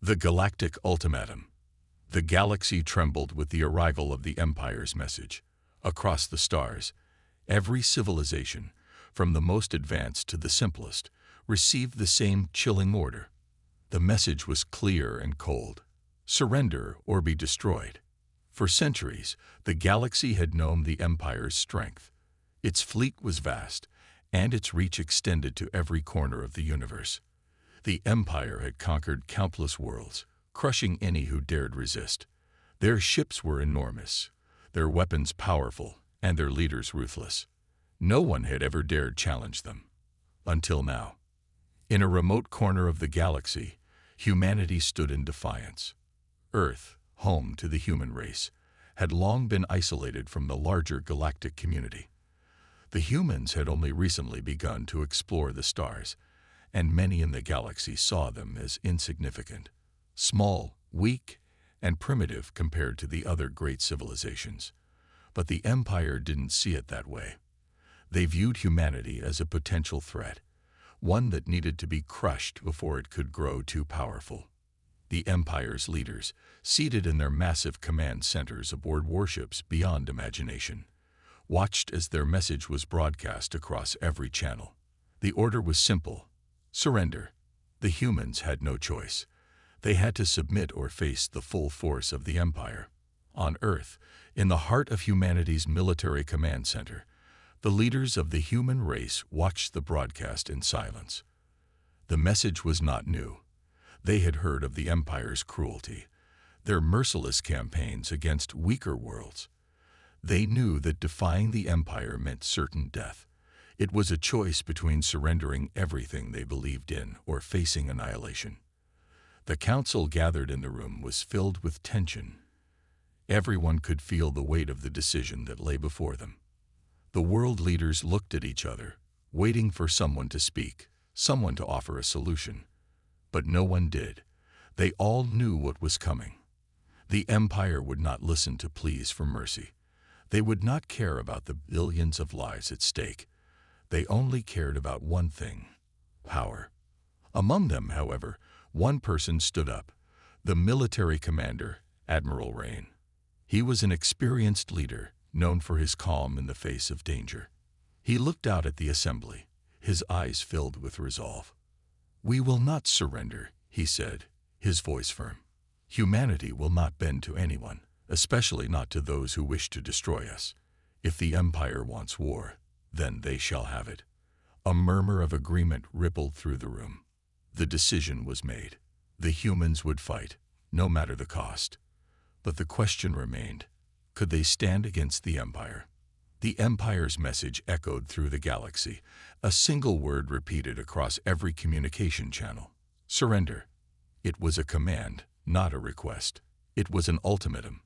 The Galactic Ultimatum. The galaxy trembled with the arrival of the Empire's message. Across the stars, every civilization, from the most advanced to the simplest, received the same chilling order. The message was clear and cold: surrender or be destroyed. For centuries, the galaxy had known the Empire's strength. Its fleet was vast, and its reach extended to every corner of the universe. The Empire had conquered countless worlds, crushing any who dared resist. Their ships were enormous, their weapons powerful, and their leaders ruthless. No one had ever dared challenge them. Until now. In a remote corner of the galaxy, humanity stood in defiance. Earth, home to the human race, had long been isolated from the larger galactic community. The humans had only recently begun to explore the stars, and many in the galaxy saw them as insignificant, small, weak, and primitive compared to the other great civilizations. But the Empire didn't see it that way. They viewed humanity as a potential threat, one that needed to be crushed before it could grow too powerful. The Empire's leaders, seated in their massive command centers aboard warships beyond imagination, watched as their message was broadcast across every channel. The order was simple: surrender. The humans had no choice. They had to submit or face the full force of the Empire. On Earth, in the heart of humanity's military command center, the leaders of the human race watched the broadcast in silence. The message was not new. They had heard of the Empire's cruelty, their merciless campaigns against weaker worlds. They knew that defying the Empire meant certain death. It was a choice between surrendering everything they believed in or facing annihilation. The council gathered in the room was filled with tension. Everyone could feel the weight of the decision that lay before them. The world leaders looked at each other, waiting for someone to speak, someone to offer a solution. But no one did. They all knew what was coming. The Empire would not listen to pleas for mercy. They would not care about the billions of lives at stake. They only cared about one thing: power. Among them, however, one person stood up: the military commander, Admiral Rain. He was an experienced leader, known for his calm in the face of danger. He looked out at the assembly, his eyes filled with resolve. "We will not surrender," he said, his voice firm. "Humanity will not bend to anyone, especially not to those who wish to destroy us. If the Empire wants war, then they shall have it." A murmur of agreement rippled through the room. The decision was made. The humans would fight, no matter the cost. But the question remained: could they stand against the Empire? The Empire's message echoed through the galaxy, a single word repeated across every communication channel: surrender. It was a command, not a request. It was an ultimatum,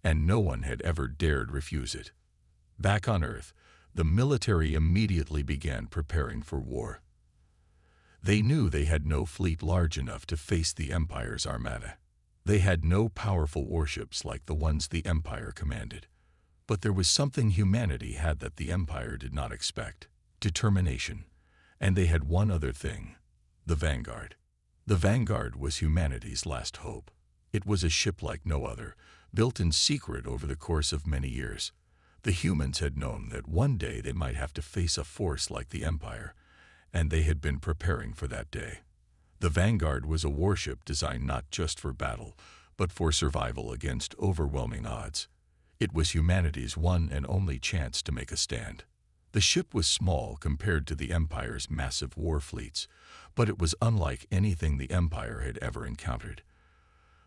and no one had ever dared refuse it. Back on Earth, the military immediately began preparing for war. They knew they had no fleet large enough to face the Empire's armada. They had no powerful warships like the ones the Empire commanded. But there was something humanity had that the Empire did not expect: determination. And they had one other thing: the Vanguard. The Vanguard was humanity's last hope. It was a ship like no other, built in secret over the course of many years. The humans had known that one day they might have to face a force like the Empire, and they had been preparing for that day. The Vanguard was a warship designed not just for battle, but for survival against overwhelming odds. It was humanity's one and only chance to make a stand. The ship was small compared to the Empire's massive war fleets, but it was unlike anything the Empire had ever encountered.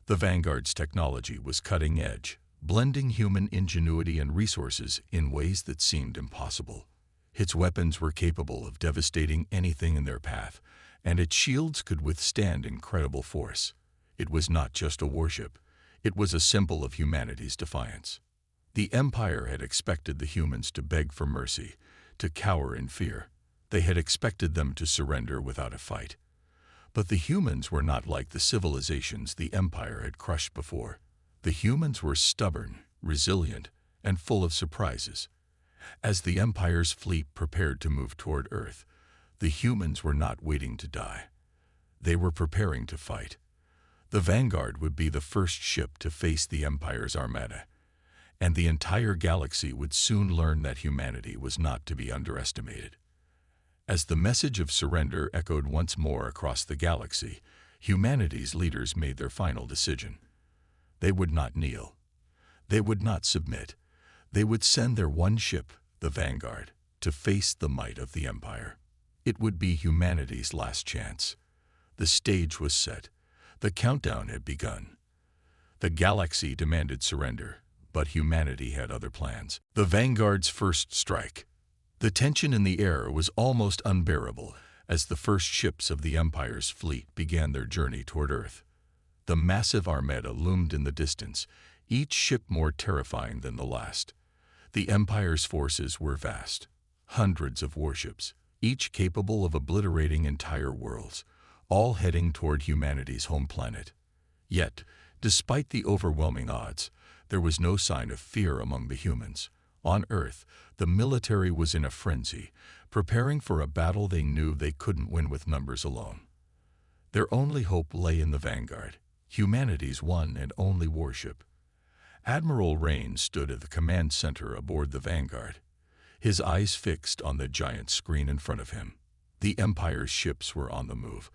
The Vanguard's technology was cutting edge, blending human ingenuity and resources in ways that seemed impossible. Its weapons were capable of devastating anything in their path, and its shields could withstand incredible force. It was not just a warship. It was a symbol of humanity's defiance. The Empire had expected the humans to beg for mercy, to cower in fear. They had expected them to surrender without a fight. But the humans were not like the civilizations the Empire had crushed before. The humans were stubborn, resilient, and full of surprises. As the Empire's fleet prepared to move toward Earth, the humans were not waiting to die. They were preparing to fight. The Vanguard would be the first ship to face the Empire's armada, and the entire galaxy would soon learn that humanity was not to be underestimated. As the message of surrender echoed once more across the galaxy, humanity's leaders made their final decision. They would not kneel. They would not submit. They would send their one ship, the Vanguard, to face the might of the Empire. It would be humanity's last chance. The stage was set. The countdown had begun. The galaxy demanded surrender, but humanity had other plans. The Vanguard's first strike. The tension in the air was almost unbearable as the first ships of the Empire's fleet began their journey toward Earth. The massive armada loomed in the distance, each ship more terrifying than the last. The Empire's forces were vast. Hundreds of warships, each capable of obliterating entire worlds, all heading toward humanity's home planet. Yet, despite the overwhelming odds, there was no sign of fear among the humans. On Earth, the military was in a frenzy, preparing for a battle they knew they couldn't win with numbers alone. Their only hope lay in the Vanguard, humanity's one and only warship. Admiral Rain stood at the command center aboard the Vanguard, his eyes fixed on the giant screen in front of him. The Empire's ships were on the move,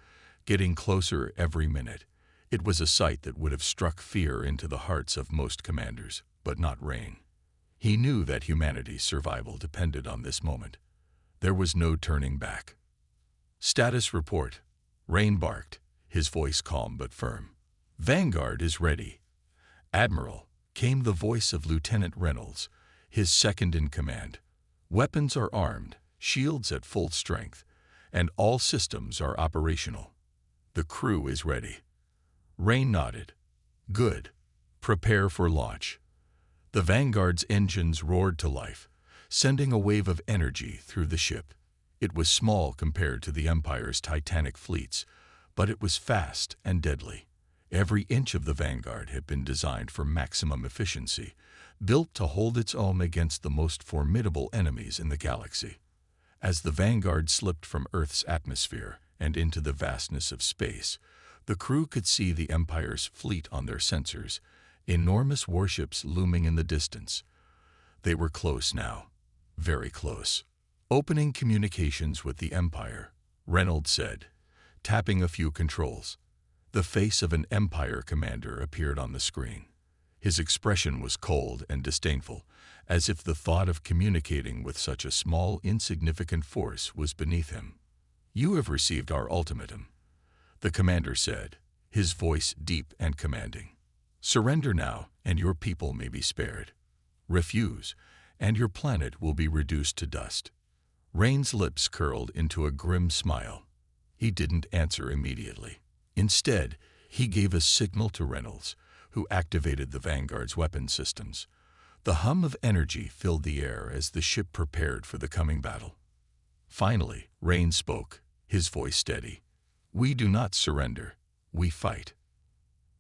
getting closer every minute. It was a sight that would have struck fear into the hearts of most commanders, but not Rain. He knew that humanity's survival depended on this moment. There was no turning back. "Status report," Rain barked, his voice calm but firm. "Vanguard is ready." "Admiral," came the voice of Lieutenant Reynolds, his second in command. "Weapons are armed, shields at full strength, and all systems are operational. The crew is ready." Rain nodded. "Good. Prepare for launch." The Vanguard's engines roared to life, sending a wave of energy through the ship. It was small compared to the Empire's titanic fleets, but it was fast and deadly. Every inch of the Vanguard had been designed for maximum efficiency, built to hold its own against the most formidable enemies in the galaxy. As the Vanguard slipped from Earth's atmosphere and into the vastness of space, the crew could see the Empire's fleet on their sensors, enormous warships looming in the distance. They were close now, very close. "Opening communications with the Empire," Reynolds said, tapping a few controls. The face of an Empire commander appeared on the screen. His expression was cold and disdainful, as if the thought of communicating with such a small, insignificant force was beneath him. "You have received our ultimatum," the commander said, his voice deep and commanding. "Surrender now, and your people may be spared. Refuse, and your planet will be reduced to dust." Rain's lips curled into a grim smile. He didn't answer immediately. Instead, he gave a signal to Reynolds, who activated the Vanguard's weapon systems. The hum of energy filled the air as the ship prepared for the coming battle. Finally, Rain spoke, his voice steady. "We do not surrender. We fight."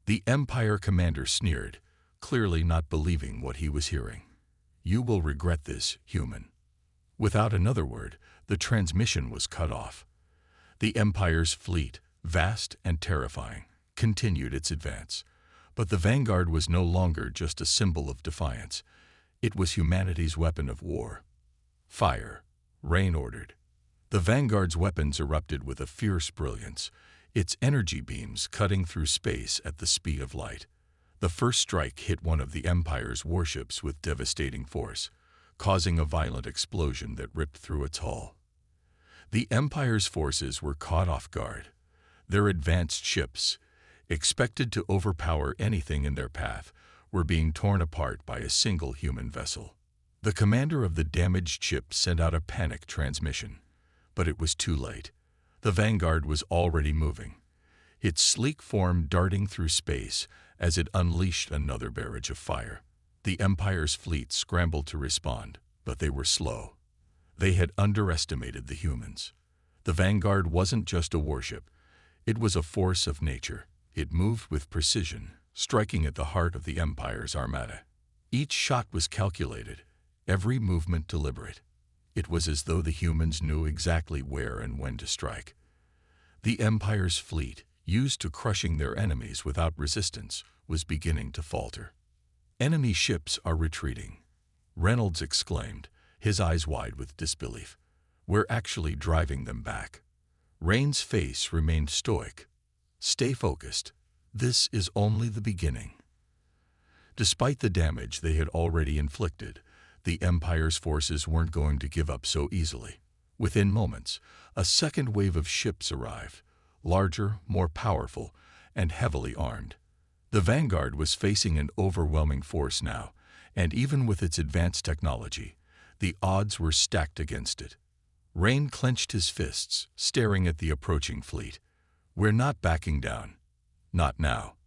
The Empire commander sneered, clearly not believing what he was hearing. "You will regret this, human." Without another word, the transmission was cut off. The Empire's fleet, vast and terrifying, continued its advance. But the Vanguard was no longer just a symbol of defiance. It was humanity's weapon of war. "Fire," Rain ordered. The Vanguard's weapons erupted with a fierce brilliance, its energy beams cutting through space at the speed of light. The first strike hit one of the Empire's warships with devastating force, causing a violent explosion that ripped through its hull. The Empire's forces were caught off guard. Their advanced ships, expected to overpower anything in their path, were being torn apart by a single human vessel. The commander of the damaged ship sent out a panic transmission, but it was too late. The Vanguard was already moving, its sleek form darting through space as it unleashed another barrage of fire. The Empire's fleet scrambled to respond, but they were slow. They had underestimated the humans. The Vanguard wasn't just a warship. It was a force of nature. It moved with precision, striking at the heart of the Empire's armada. Each shot was calculated, every movement deliberate. It was as though the humans knew exactly where and when to strike. The Empire's fleet, used to crushing their enemies without resistance, was beginning to falter. "Enemy ships are retreating," Reynolds exclaimed, his eyes wide with disbelief. "We're actually driving them back." Rain's face remained stoic. "Stay focused. This is only the beginning." Despite the damage they had already inflicted, the Empire's forces weren't going to give up so easily. Within moments, a second wave of ships arrived, larger, more powerful, and heavily armed. The Vanguard was facing an overwhelming force now, and even with its advanced technology, the odds were stacked against it. Rain clenched his fists, staring at the approaching fleet. "We're not backing down. Not now."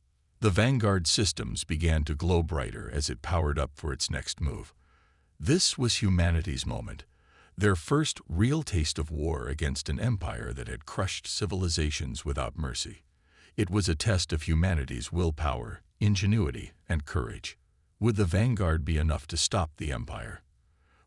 The Vanguard systems began to glow brighter as it powered up for its next move. This was humanity's moment, their first real taste of war against an empire that had crushed civilizations without mercy. It was a test of humanity's willpower, ingenuity, and courage. Would the Vanguard be enough to stop the Empire?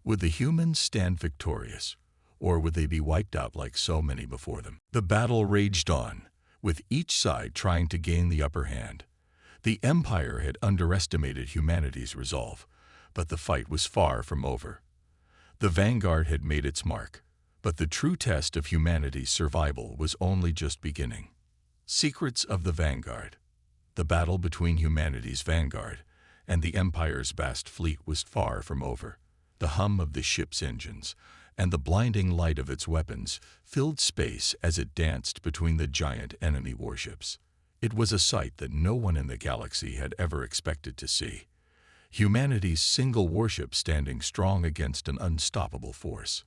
Would the humans stand victorious, or would they be wiped out like so many before them? The battle raged on, with each side trying to gain the upper hand. The Empire had underestimated humanity's resolve, but the fight was far from over. The Vanguard had made its mark, but the true test of humanity's survival was only just beginning. Secrets of the Vanguard. The battle between humanity's Vanguard and the Empire's vast fleet was far from over. The hum of the ship's engines and the blinding light of its weapons filled space as it danced between the giant enemy warships. It was a sight that no one in the galaxy had ever expected to see. Humanity's single warship standing strong against an unstoppable force.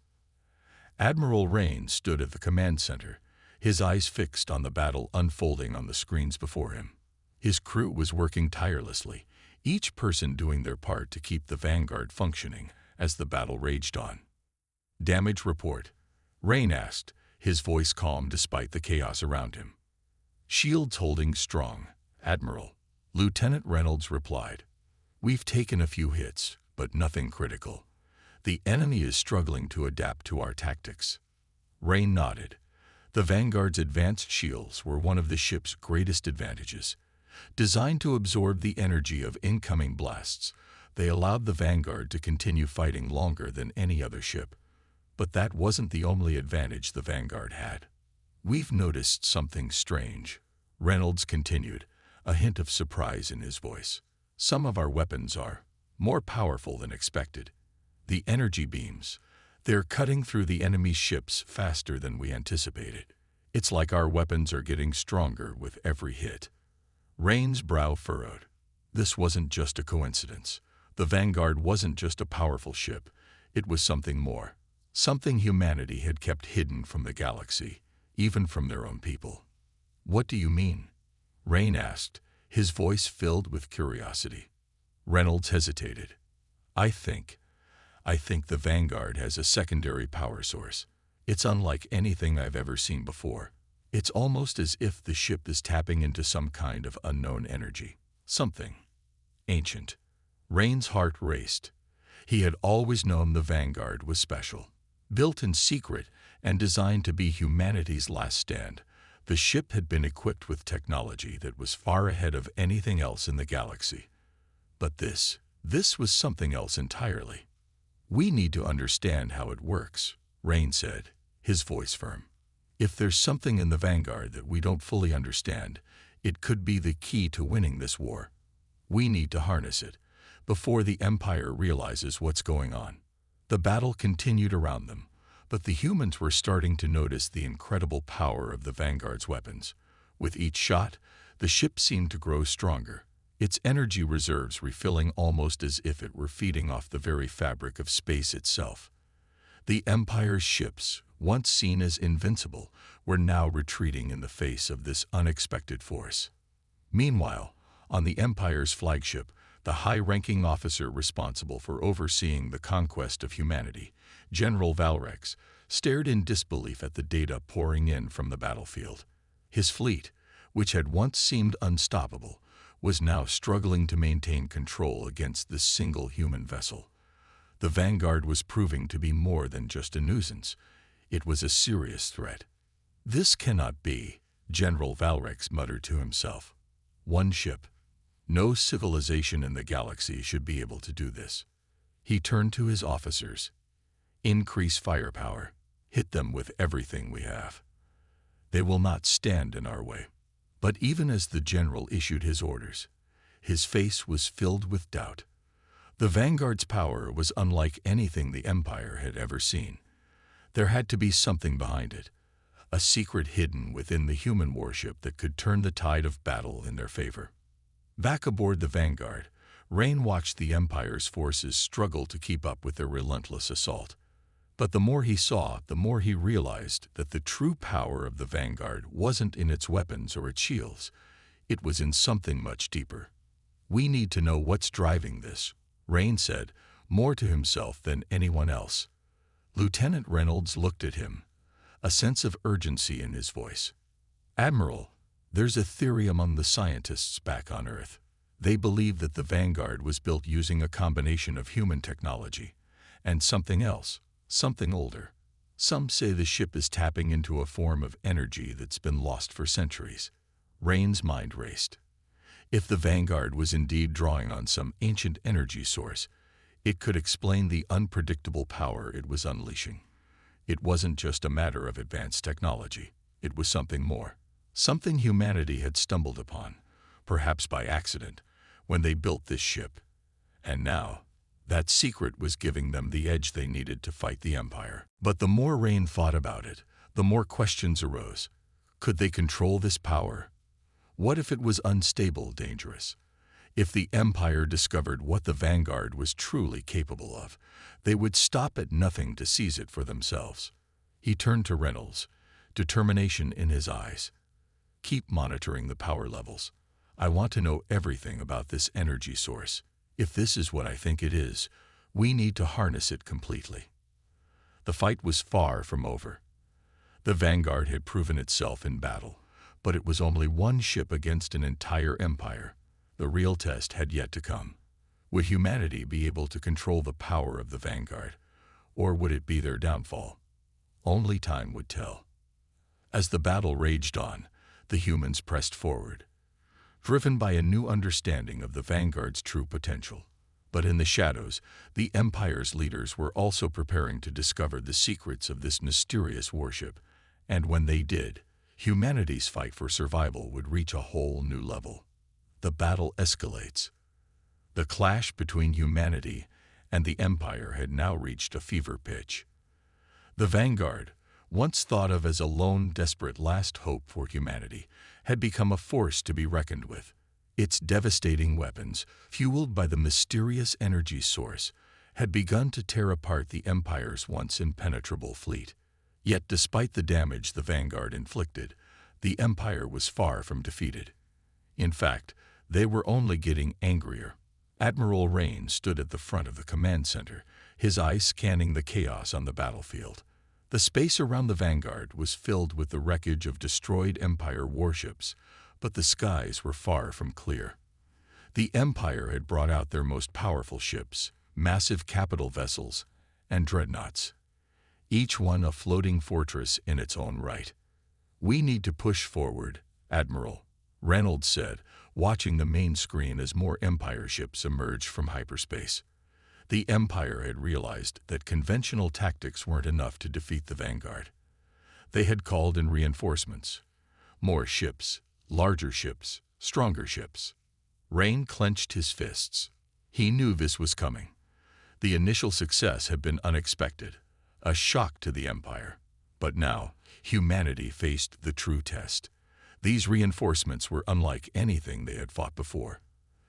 Admiral Rain stood at the command center, his eyes fixed on the battle unfolding on the screens before him. His crew was working tirelessly, each person doing their part to keep the Vanguard functioning as the battle raged on. "Damage report," Rain asked, his voice calm despite the chaos around him. "Shields holding strong, Admiral," Lieutenant Reynolds replied. "We've taken a few hits, but nothing critical. The enemy is struggling to adapt to our tactics." Rain nodded. The Vanguard's advanced shields were one of the ship's greatest advantages. Designed to absorb the energy of incoming blasts, they allowed the Vanguard to continue fighting longer than any other ship. But that wasn't the only advantage the Vanguard had. "We've noticed something strange," Reynolds continued, a hint of surprise in his voice. "Some of our weapons are more powerful than expected. The energy beams, they're cutting through the enemy's ships faster than we anticipated. It's like our weapons are getting stronger with every hit." Rain's brow furrowed. This wasn't just a coincidence. The Vanguard wasn't just a powerful ship. It was something more. Something humanity had kept hidden from the galaxy, even from their own people. "What do you mean?" Rain asked, his voice filled with curiosity. Reynolds hesitated. I think the Vanguard has a secondary power source. It's unlike anything I've ever seen before. It's almost as if the ship is tapping into some kind of unknown energy. Something ancient." Rain's heart raced. He had always known the Vanguard was special. Built in secret and designed to be humanity's last stand, the ship had been equipped with technology that was far ahead of anything else in the galaxy. But this was something else entirely. "We need to understand how it works," Rain said, his voice firm. "If there's something in the Vanguard that we don't fully understand, it could be the key to winning this war. We need to harness it before the Empire realizes what's going on." The battle continued around them, but the humans were starting to notice the incredible power of the Vanguard's weapons. With each shot, the ship seemed to grow stronger, its energy reserves refilling almost as if it were feeding off the very fabric of space itself. The Empire's ships, once seen as invincible, were now retreating in the face of this unexpected force. Meanwhile, on the Empire's flagship, the high-ranking officer responsible for overseeing the conquest of humanity, General Valrex, stared in disbelief at the data pouring in from the battlefield. His fleet, which had once seemed unstoppable, was now struggling to maintain control against this single human vessel. The Vanguard was proving to be more than just a nuisance. It was a serious threat. "This cannot be," General Valrex muttered to himself. One ship. No civilization in the galaxy should be able to do this. He turned to his officers. Increase firepower. Hit them with everything we have. They will not stand in our way. But even as the general issued his orders, his face was filled with doubt. The Vanguard's power was unlike anything the Empire had ever seen. There had to be something behind it, a secret hidden within the human warship that could turn the tide of battle in their favor. Back aboard the Vanguard, Rain watched the Empire's forces struggle to keep up with their relentless assault. But the more he saw, the more he realized that the true power of the Vanguard wasn't in its weapons or its shields. It was in something much deeper. We need to know what's driving this, Rain said, more to himself than anyone else. Lieutenant Reynolds looked at him, a sense of urgency in his voice. Admiral, there's a theory among the scientists back on Earth. They believe that the Vanguard was built using a combination of human technology and something else, something older. Some say the ship is tapping into a form of energy that's been lost for centuries. Rain's mind raced. If the Vanguard was indeed drawing on some ancient energy source, it could explain the unpredictable power it was unleashing. It wasn't just a matter of advanced technology. It was something more. Something humanity had stumbled upon, perhaps by accident, when they built this ship. And now, that secret was giving them the edge they needed to fight the Empire. But the more Rain thought about it, the more questions arose. Could they control this power? What if it was unstable, dangerous? If the Empire discovered what the Vanguard was truly capable of, they would stop at nothing to seize it for themselves. He turned to Reynolds, determination in his eyes. Keep monitoring the power levels. I want to know everything about this energy source. If this is what I think it is, we need to harness it completely. The fight was far from over. The Vanguard had proven itself in battle, but it was only one ship against an entire empire. The real test had yet to come. Would humanity be able to control the power of the Vanguard, or would it be their downfall? Only time would tell. As the battle raged on, the humans pressed forward, driven by a new understanding of the Vanguard's true potential. But in the shadows, the Empire's leaders were also preparing to discover the secrets of this mysterious warship, and when they did, humanity's fight for survival would reach a whole new level. The battle escalates. The clash between humanity and the Empire had now reached a fever pitch. The Vanguard, once thought of as a lone, desperate last hope for humanity, had become a force to be reckoned with. Its devastating weapons, fueled by the mysterious energy source, had begun to tear apart the Empire's once impenetrable fleet. Yet despite the damage the Vanguard inflicted, the Empire was far from defeated. In fact, they were only getting angrier. Admiral Rain stood at the front of the command center, his eyes scanning the chaos on the battlefield. The space around the Vanguard was filled with the wreckage of destroyed Empire warships, but the skies were far from clear. The Empire had brought out their most powerful ships, massive capital vessels, and dreadnoughts, each one a floating fortress in its own right. We need to push forward, Admiral, Reynolds said, watching the main screen as more Empire ships emerged from hyperspace. The Empire had realized that conventional tactics weren't enough to defeat the Vanguard. They had called in reinforcements. More ships, larger ships, stronger ships. Rain clenched his fists. He knew this was coming. The initial success had been unexpected, a shock to the Empire. But now, humanity faced the true test. These reinforcements were unlike anything they had fought before.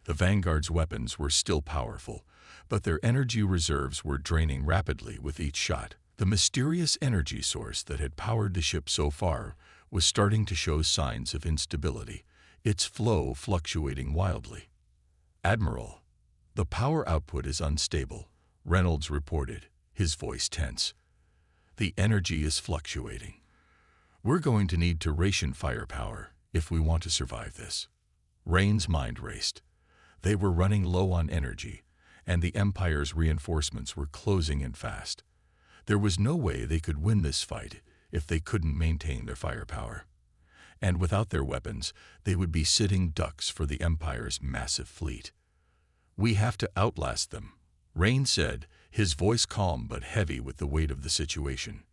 The Vanguard's weapons were still powerful, but their energy reserves were draining rapidly with each shot. The mysterious energy source that had powered the ship so far was starting to show signs of instability, its flow fluctuating wildly. Admiral, the power output is unstable, Reynolds reported, his voice tense. The energy is fluctuating. We're going to need to ration firepower if we want to survive this. Rain's mind raced. They were running low on energy, and the Empire's reinforcements were closing in fast. There was no way they could win this fight if they couldn't maintain their firepower. and without their weapons, they would be sitting ducks for the Empire's massive fleet. "We have to outlast them," Rain said, his voice calm but heavy with the weight of the situation.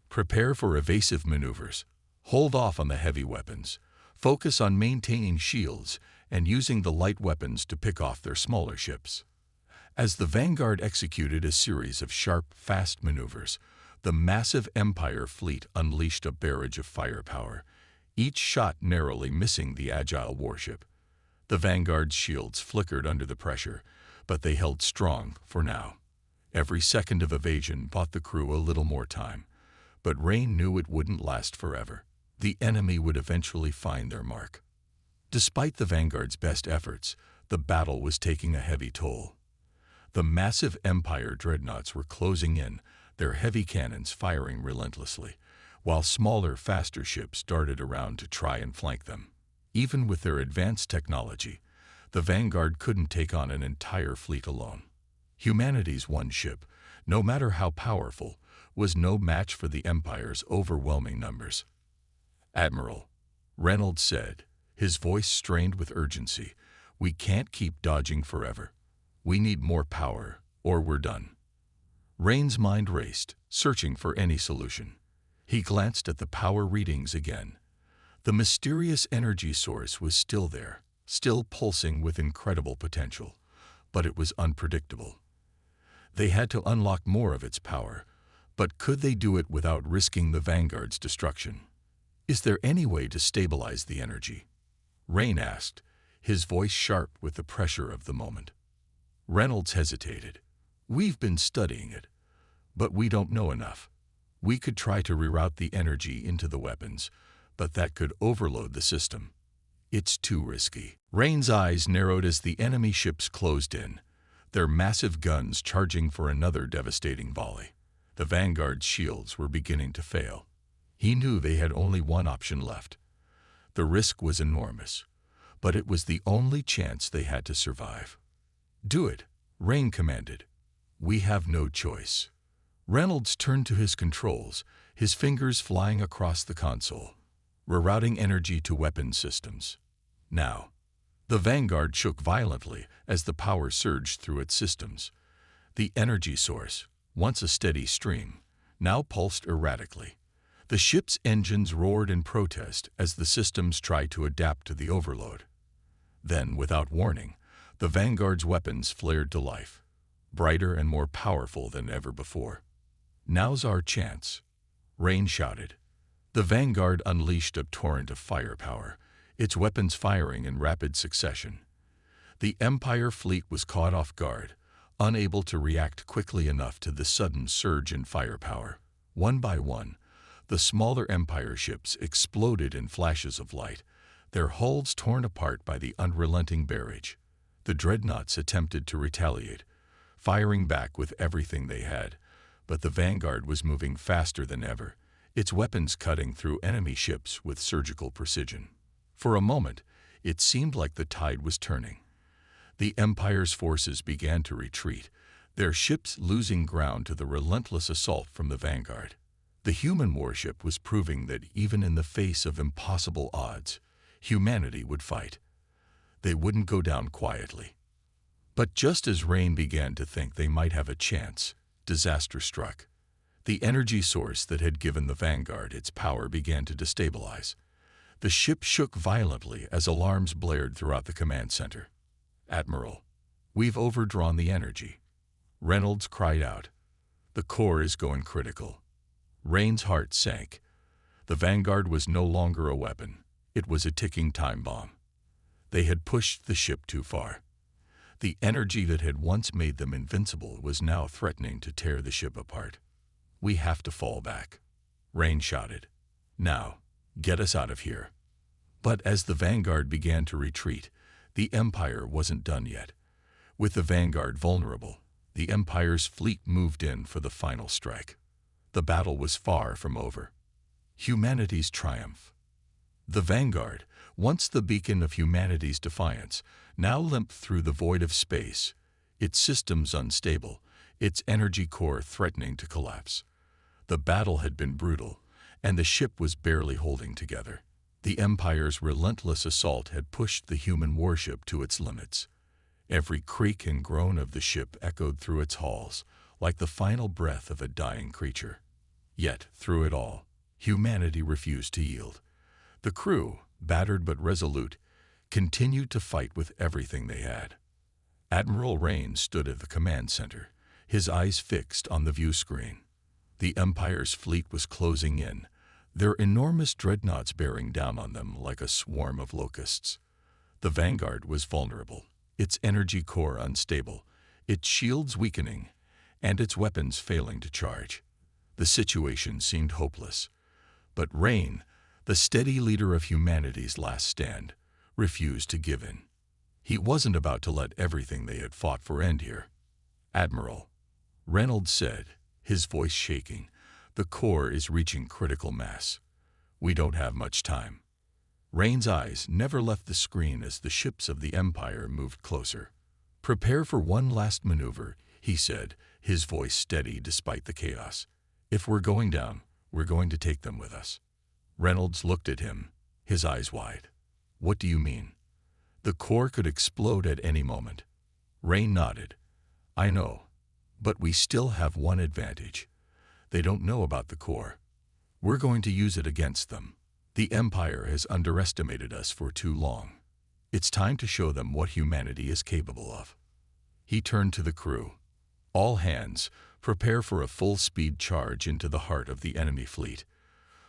"Prepare for evasive maneuvers. Hold off on the heavy weapons. Focus on maintaining shields and using the light weapons to pick off their smaller ships." As the Vanguard executed a series of sharp, fast maneuvers, the massive Empire fleet unleashed a barrage of firepower, each shot narrowly missing the agile warship. The Vanguard's shields flickered under the pressure, but they held strong for now. Every second of evasion bought the crew a little more time, but Rain knew it wouldn't last forever. The enemy would eventually find their mark. Despite the Vanguard's best efforts, the battle was taking a heavy toll. The massive Empire dreadnoughts were closing in, their heavy cannons firing relentlessly, while smaller, faster ships darted around to try and flank them. Even with their advanced technology, the Vanguard couldn't take on an entire fleet alone. Humanity's one ship, no matter how powerful, was no match for the Empire's overwhelming numbers. "Admiral," Reynolds said, his voice strained with urgency, "we can't keep dodging forever. We need more power, or we're done." Rain's mind raced, searching for any solution. He glanced at the power readings again. The mysterious energy source was still there, still pulsing with incredible potential, but it was unpredictable. They had to unlock more of its power, but could they do it without risking the Vanguard's destruction? "Is there any way to stabilize the energy?" Rain asked, his voice sharp with the pressure of the moment. Reynolds hesitated. "We've been studying it, but we don't know enough. We could try to reroute the energy into the weapons, but that could overload the system. It's too risky." Rain's eyes narrowed as the enemy ships closed in, their massive guns charging for another devastating volley. The Vanguard's shields were beginning to fail. He knew they had only one option left. The risk was enormous, but it was the only chance they had to survive. "Do it," Rain commanded. "We have no choice." Reynolds turned to his controls, his fingers flying across the console, rerouting energy to weapon systems. Now. The Vanguard shook violently as the power surged through its systems. The energy source, once a steady stream, now pulsed erratically. The ship's engines roared in protest as the systems tried to adapt to the overload. Then, without warning, the Vanguard's weapons flared to life, brighter and more powerful than ever before. "Now's our chance," Rain shouted. The Vanguard unleashed a torrent of firepower, its weapons firing in rapid succession. The Empire fleet was caught off guard, unable to react quickly enough to the sudden surge in firepower. One by one, the smaller Empire ships exploded in flashes of light, their hulls torn apart by the unrelenting barrage. The dreadnoughts attempted to retaliate, firing back with everything they had, but the Vanguard was moving faster than ever, its weapons cutting through enemy ships with surgical precision. For a moment, it seemed like the tide was turning. The Empire's forces began to retreat, their ships losing ground to the relentless assault from the Vanguard. The human warship was proving that even in the face of impossible odds, humanity would fight. They wouldn't go down quietly. But just as Rain began to think they might have a chance, disaster struck. The energy source that had given the Vanguard its power began to destabilize. The ship shook violently as alarms blared throughout the command center. "Admiral, we've overdrawn the energy," Reynolds cried out. "The core is going critical." Rain's heart sank. The Vanguard was no longer a weapon. It was a ticking time bomb. They had pushed the ship too far. The energy that had once made them invincible was now threatening to tear the ship apart. "We have to fall back," Rain shouted. "Now, get us out of here." But as the Vanguard began to retreat, the Empire wasn't done yet. With the Vanguard vulnerable, the Empire's fleet moved in for the final strike. The battle was far from over. Humanity's triumph. The Vanguard, once the beacon of humanity's defiance, now limped through the void of space, its systems unstable, its energy core threatening to collapse. The battle had been brutal, and the ship was barely holding together. The Empire's relentless assault had pushed the human warship to its limits. Every creak and groan of the ship echoed through its halls, like the final breath of a dying creature. Yet, through it all, humanity refused to yield. The crew, battered but resolute, continued to fight with everything they had. Admiral Rain stood at the command center, his eyes fixed on the view screen. The Empire's fleet was closing in, their enormous dreadnoughts bearing down on them like a swarm of locusts. The Vanguard was vulnerable, its energy core unstable, its shields weakening, and its weapons failing to charge. The situation seemed hopeless. But Rain, the steady leader of humanity's last stand, refused to give in. He wasn't about to let everything they had fought for end here. "Admiral," Reynolds said, his voice shaking, "the core is reaching critical mass. We don't have much time." Rain's eyes never left the screen as the ships of the Empire moved closer. "Prepare for one last maneuver," he said, his voice steady despite the chaos. "If we're going down, we're going to take them with us." Reynolds looked at him, his eyes wide. "What do you mean?" "The core could explode at any moment." Rain nodded. "I know, but we still have one advantage. They don't know about the core. We're going to use it against them. The Empire has underestimated us for too long. It's time to show them what humanity is capable of." He turned to the crew. "All hands, prepare for a full-speed charge into the heart of the enemy fleet.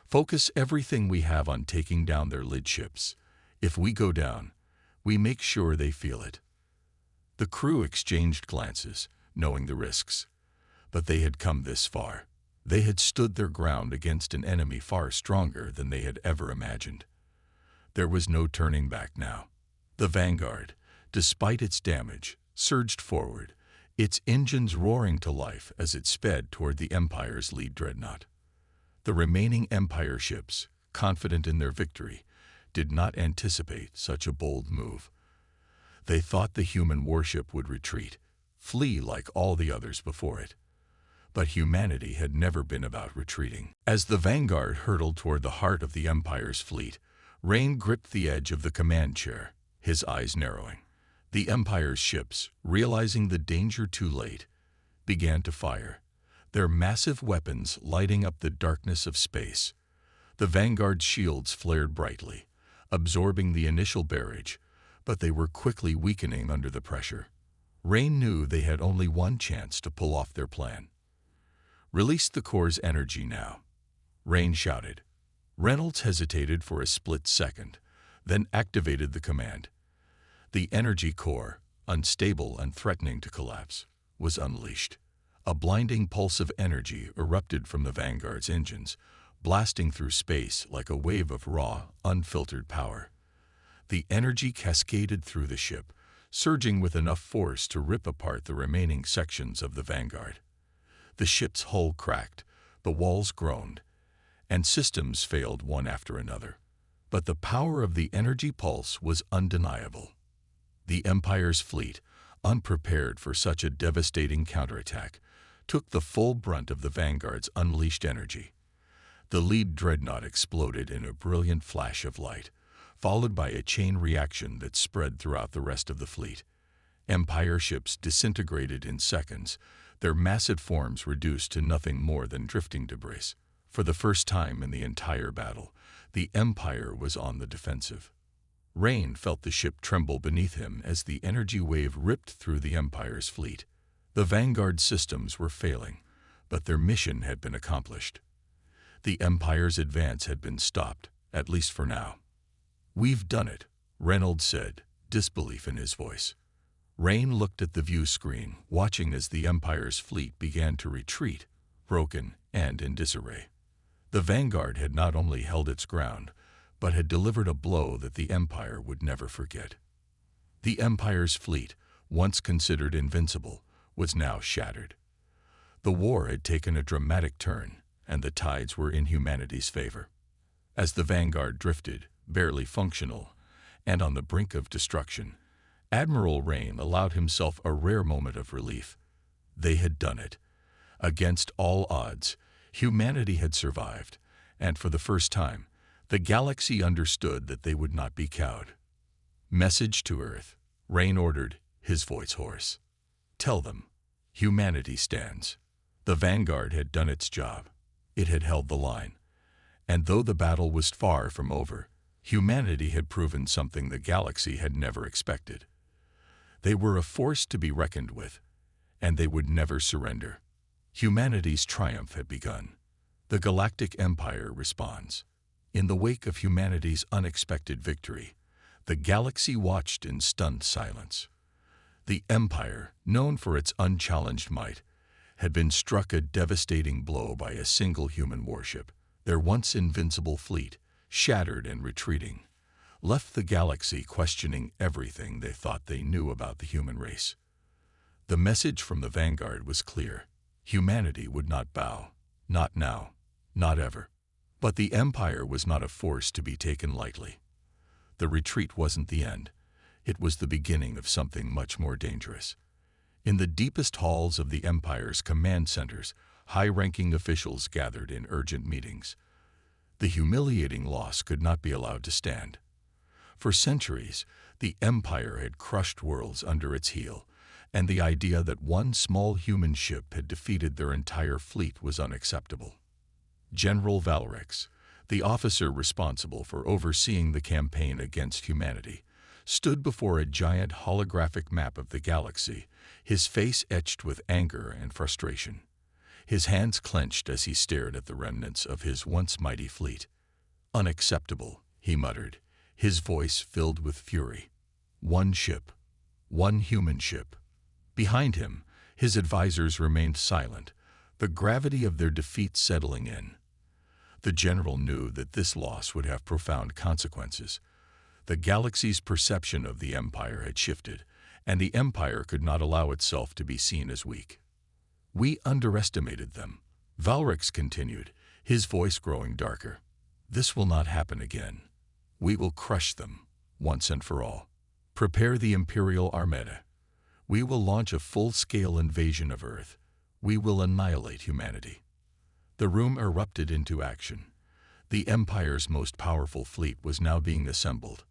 Focus everything we have on taking down their lid ships. If we go down, we make sure they feel it." The crew exchanged glances, knowing the risks. But they had come this far. They had stood their ground against an enemy far stronger than they had ever imagined. There was no turning back now. The Vanguard, despite its damage, surged forward, its engines roaring to life as it sped toward the Empire's lead dreadnought. The remaining Empire ships, confident in their victory, did not anticipate such a bold move. They thought the human warship would retreat, flee like all the others before it. But humanity had never been about retreating. As the Vanguard hurtled toward the heart of the Empire's fleet, Rain gripped the edge of the command chair, his eyes narrowing. The Empire's ships, realizing the danger too late, began to fire, their massive weapons lighting up the darkness of space. The Vanguard's shields flared brightly, absorbing the initial barrage, but they were quickly weakening under the pressure. Rain knew they had only one chance to pull off their plan. "Release the core's energy now," Rain shouted. Reynolds hesitated for a split second, then activated the command. The energy core, unstable and threatening to collapse, was unleashed. A blinding pulse of energy erupted from the Vanguard's engines, blasting through space like a wave of raw, unfiltered power. The energy cascaded through the ship, surging with enough force to rip apart the remaining sections of the Vanguard. The ship's hull cracked, the walls groaned, and systems failed one after another. But the power of the energy pulse was undeniable. The Empire's fleet, unprepared for such a devastating counterattack, took the full brunt of the Vanguard's unleashed energy. The lead dreadnought exploded in a brilliant flash of light, followed by a chain reaction that spread throughout the rest of the fleet. Empire ships disintegrated in seconds, their massive forms reduced to nothing more than drifting debris. For the first time in the entire battle, the Empire was on the defensive. Rain felt the ship tremble beneath him as the energy wave ripped through the Empire's fleet. The Vanguard systems were failing, but their mission had been accomplished. The Empire's advance had been stopped, at least for now. "We've done it," Reynolds said, disbelief in his voice. Rain looked at the view screen, watching as the Empire's fleet began to retreat, broken and in disarray. The Vanguard had not only held its ground, but had delivered a blow that the Empire would never forget. The Empire's fleet, once considered invincible, was now shattered. The war had taken a dramatic turn, and the tides were in humanity's favor. As the Vanguard drifted, barely functional, and on the brink of destruction, Admiral Rain allowed himself a rare moment of relief. They had done it. Against all odds, humanity had survived, and for the first time, The galaxy understood that they would not be cowed. Message to Earth, Rain ordered, his voice hoarse. Tell them, humanity stands. The vanguard had done its job. It had held the line. And though the battle was far from over, humanity had proven something the galaxy had never expected. They were a force to be reckoned with, and they would never surrender. Humanity's triumph had begun. The Galactic Empire responds. In the wake of humanity's unexpected victory, the galaxy watched in stunned silence. The Empire, known for its unchallenged might, had been struck a devastating blow by a single human warship. Their once invincible fleet, shattered and retreating, left the galaxy questioning everything they thought they knew about the human race. The message from the vanguard was clear. Humanity would not bow. Not now. Not ever. But the Empire was not a force to be taken lightly. The retreat wasn't the end. It was the beginning of something much more dangerous. In the deepest halls of the Empire's command centers, high-ranking officials gathered in urgent meetings. The humiliating loss could not be allowed to stand. For centuries, the Empire had crushed worlds under its heel, and the idea that one small human ship had defeated their entire fleet was unacceptable. General Valrex, the officer responsible for overseeing the campaign against humanity, stood before a giant holographic map of the galaxy, his face etched with anger and frustration. His hands clenched as he stared at the remnants of his once mighty fleet. Unacceptable, he muttered, his voice filled with fury. One ship. One human ship. Behind him, his advisors remained silent, the gravity of their defeat settling in. The general knew that this loss would have profound consequences. The galaxy's perception of the Empire had shifted, and the Empire could not allow itself to be seen as weak. We underestimated them, Valrex continued, his voice growing darker. This will not happen again. We will crush them, once and for all. Prepare the Imperial Armada. We will launch a full-scale invasion of Earth. We will annihilate humanity. The room erupted into action. The Empire's most powerful fleet was now being assembled.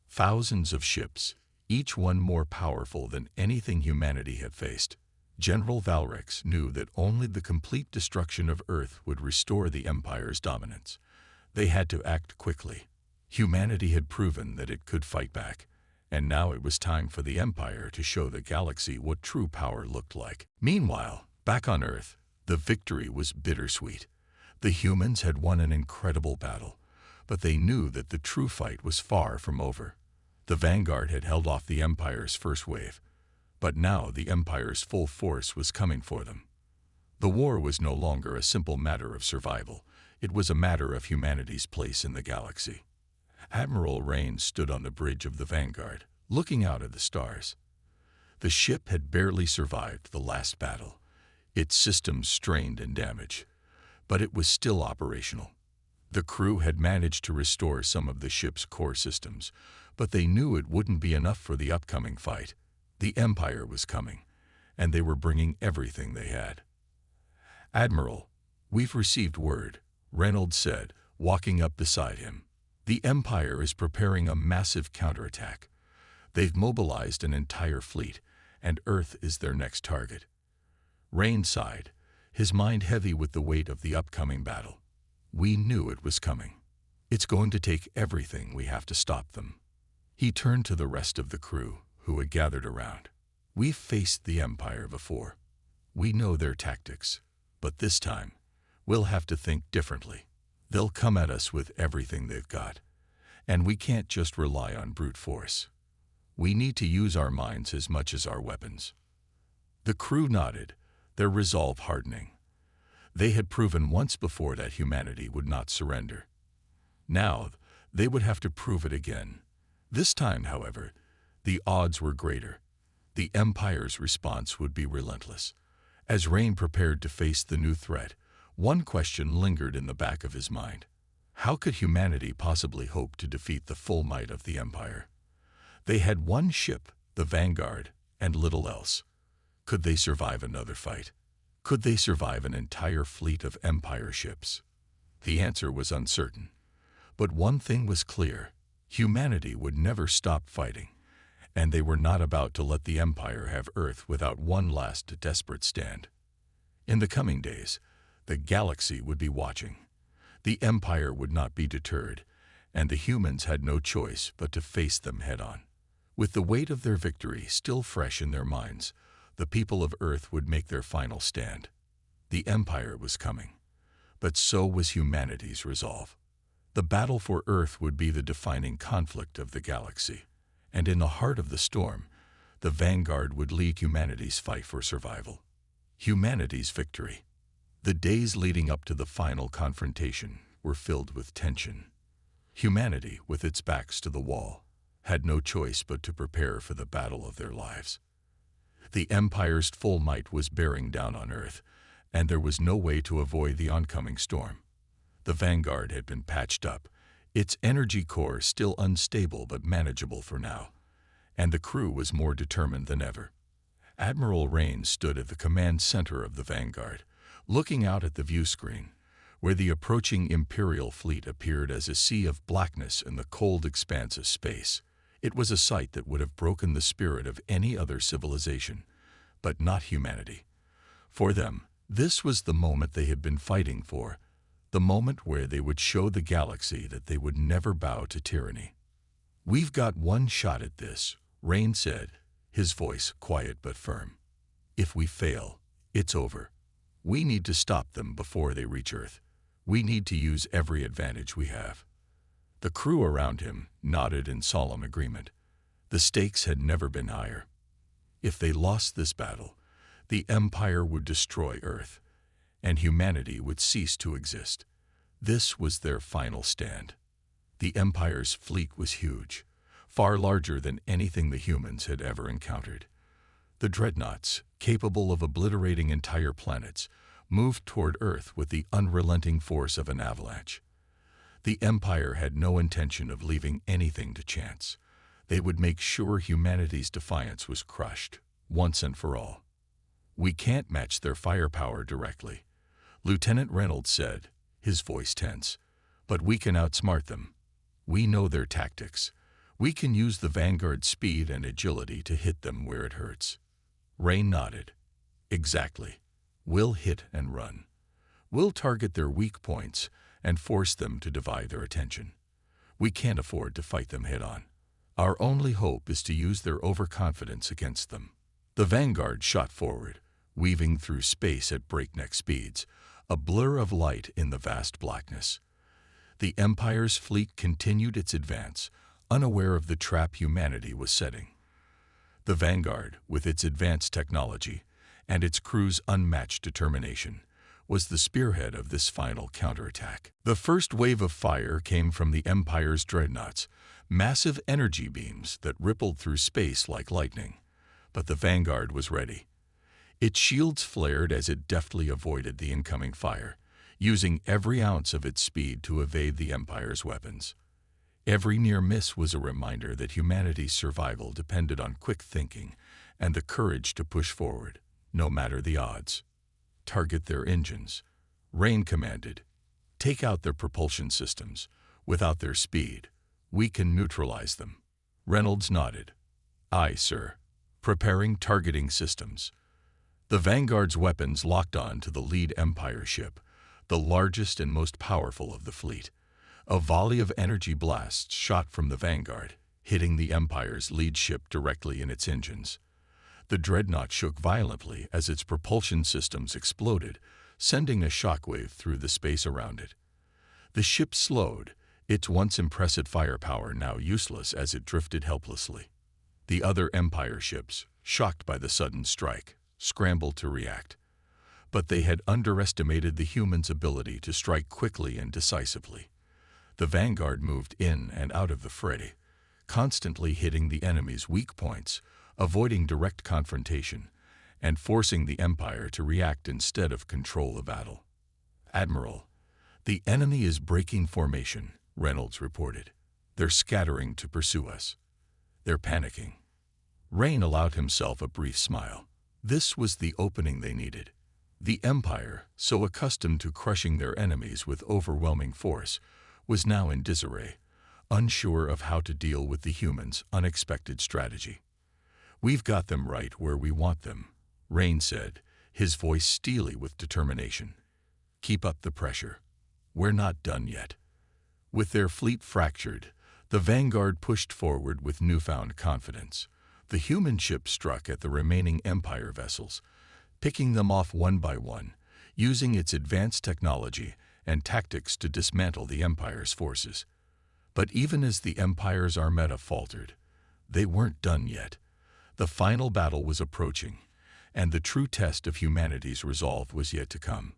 Thousands of ships, each one more powerful than anything humanity had faced. General Valrex knew that only the complete destruction of Earth would restore the Empire's dominance. They had to act quickly. Humanity had proven that it could fight back, and now it was time for the Empire to show the galaxy what true power looked like. Meanwhile, back on Earth, the victory was bittersweet. The humans had won an incredible battle, but they knew that the true fight was far from over. The vanguard had held off the Empire's first wave, but now the Empire's full force was coming for them. The war was no longer a simple matter of survival. It was a matter of humanity's place in the galaxy. Admiral Rain stood on the bridge of the vanguard, looking out at the stars. The ship had barely survived the last battle, its systems strained and damaged, but it was still operational. The crew had managed to restore some of the ship's core systems, but they knew it wouldn't be enough for the upcoming fight. The Empire was coming, and they were bringing everything they had. Admiral, we've received word, Reynolds said, walking up beside him. The Empire is preparing a massive counterattack. They've mobilized an entire fleet, and Earth is their next target. Rain sighed, his mind heavy with the weight of the upcoming battle. We knew it was coming. It's going to take everything we have to stop them. He turned to the rest of the crew, who had gathered around. We've faced the Empire before. We know their tactics, but this time, we'll have to think differently. They'll come at us with everything they've got, and we can't just rely on brute force. We need to use our minds as much as our weapons. The crew nodded, their resolve hardening. They had proven once before that humanity would not surrender. Now, they would have to prove it again. This time, however, the odds were greater. The Empire's response would be relentless. As Rain prepared to face the new threat, one question lingered in the back of his mind. How could humanity possibly hope to defeat the full might of the Empire? They had one ship, the Vanguard, and little else. Could they survive another fight? Could they survive an entire fleet of Empire ships? The answer was uncertain. But one thing was clear: humanity would never stop fighting, and they were not about to let the Empire have Earth without one last desperate stand. In the coming days, the galaxy would be watching. The Empire would not be deterred, and the humans had no choice but to face them head-on. With the weight of their victory still fresh in their minds, the people of Earth would make their final stand. The Empire was coming, but so was humanity's resolve. The battle for Earth would be the defining conflict of the galaxy, and in the heart of the storm, the vanguard would lead humanity's fight for survival. Humanity's victory. The days leading up to the final confrontation were filled with tension. Humanity, with its backs to the wall, had no choice but to prepare for the battle of their lives. The Empire's full might was bearing down on Earth, and there was no way to avoid the oncoming storm. The vanguard had been patched up, its energy core still unstable but manageable for now, and the crew was more determined than ever. Admiral Rain stood at the command center of the vanguard, looking out at the view screen, where the approaching Imperial fleet appeared as a sea of blackness in the cold expanse of space. It was a sight that would have broken the spirit of any other civilization, but not humanity. For them, this was the moment they had been fighting for, the moment where they would show the galaxy that they would never bow to tyranny. "We've got one shot at this," Rain said, his voice quiet but firm. "If we fail, it's over. We need to stop them before they reach Earth. We need to use every advantage we have." The crew around him nodded in solemn agreement. The stakes had never been higher. If they lost this battle, the Empire would destroy Earth, and humanity would cease to exist. This was their final stand. The Empire's fleet was huge, far larger than anything the humans had ever encountered. The dreadnoughts, capable of obliterating entire planets, moved toward Earth with the unrelenting force of an avalanche. The Empire had no intention of leaving anything to chance. They would make sure humanity's defiance was crushed, once and for all. "We can't match their firepower directly," Lieutenant Reynolds said, his voice tense, "but we can outsmart them. We know their tactics. We can use the vanguard's speed and agility to hit them where it hurts." Rain nodded. "Exactly. We'll hit and run. We'll target their weak points and force them to divide their attention. We can't afford to fight them head-on. Our only hope is to use their overconfidence against them." The vanguard shot forward, weaving through space at breakneck speeds, a blur of light in the vast blackness. The Empire's fleet continued its advance, unaware of the trap humanity was setting. The vanguard, with its advanced technology and its crew's unmatched determination, was the spearhead of this final counterattack. The first wave of fire came from the Empire's dreadnoughts, massive energy beams that rippled through space like lightning. But the vanguard was ready. Its shields flared as it deftly avoided the incoming fire, using every ounce of its speed to evade the Empire's weapons. Every near miss was a reminder that humanity's survival depended on quick thinking and the courage to push forward, no matter the odds. "Target their engines," Rain commanded. "Take out their propulsion systems. Without their speed, we can neutralize them." Reynolds nodded. "Aye, sir. Preparing targeting systems." The vanguard's weapons locked on to the lead Empire ship, the largest and most powerful of the fleet. A volley of energy blasts shot from the vanguard, hitting the Empire's lead ship directly in its engines. The dreadnought shook violently as its propulsion systems exploded, sending a shockwave through the space around it. The ship slowed, its once impressive firepower now useless as it drifted helplessly. The other Empire ships, shocked by the sudden strike, scrambled to react. But they had underestimated the humans' ability to strike quickly and decisively. The vanguard moved in and out of the fray, constantly hitting the enemy's weak points, avoiding direct confrontation, and forcing the Empire to react instead of control the battle. "Admiral, the enemy is breaking formation," Reynolds reported. "They're scattering to pursue us. They're panicking." Rain allowed himself a brief smile. This was the opening they needed. The Empire, so accustomed to crushing their enemies with overwhelming force, was now in disarray, unsure of how to deal with the humans' unexpected strategy. "We've got them right where we want them," Rain said, his voice steely with determination. "Keep up the pressure. We're not done yet." With their fleet fractured, the Vanguard pushed forward with newfound confidence. The human ship struck at the remaining Empire vessels, picking them off one by one, using its advanced technology and tactics to dismantle the Empire's forces. But even as the Empire's armada faltered, they weren't done yet. The final battle was approaching, and the true test of humanity's resolve was yet to come.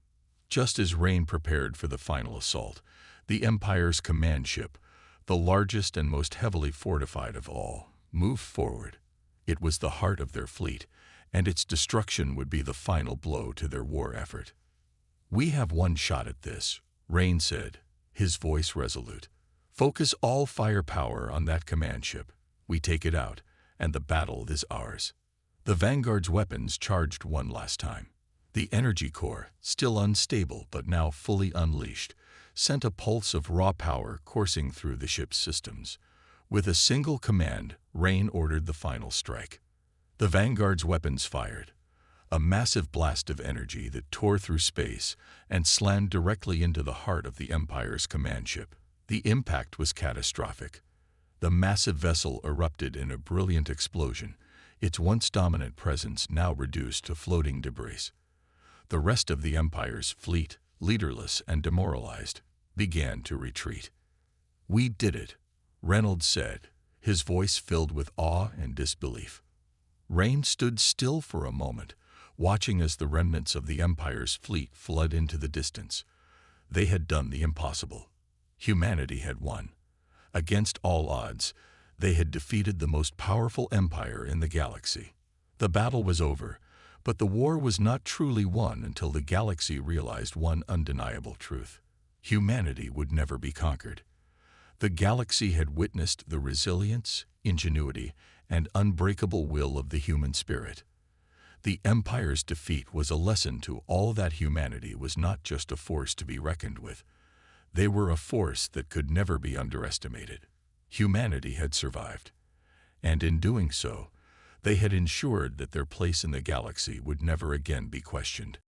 Just as Rain prepared for the final assault, the Empire's command ship, the largest and most heavily fortified of all, moved forward. It was the heart of their fleet, and its destruction would be the final blow to their war effort. "We have one shot at this," Rain said, his voice resolute. "Focus all firepower on that command ship. We take it out, and the battle is ours." The Vanguard's weapons charged one last time. The energy core, still unstable but now fully unleashed, sent a pulse of raw power coursing through the ship's systems. With a single command, Rain ordered the final strike. The Vanguard's weapons fired, a massive blast of energy that tore through space and slammed directly into the heart of the Empire's command ship. The impact was catastrophic. The massive vessel erupted in a brilliant explosion, its once dominant presence now reduced to floating debris. The rest of the Empire's fleet, leaderless and demoralized, began to retreat. "We did it," Reynolds said, his voice filled with awe and disbelief. Rain stood still for a moment, watching as the remnants of the Empire's fleet fled into the distance. They had done the impossible. Humanity had won. Against all odds, they had defeated the most powerful empire in the galaxy. The battle was over, but the war was not truly won until the galaxy realized one undeniable truth: humanity would never be conquered. The galaxy had witnessed the resilience, ingenuity, and unbreakable will of the human spirit. The Empire's defeat was a lesson to all that humanity was not just a force to be reckoned with. They were a force that could never be underestimated. Humanity had survived, and in doing so, they had ensured that their place in the galaxy would never again be questioned.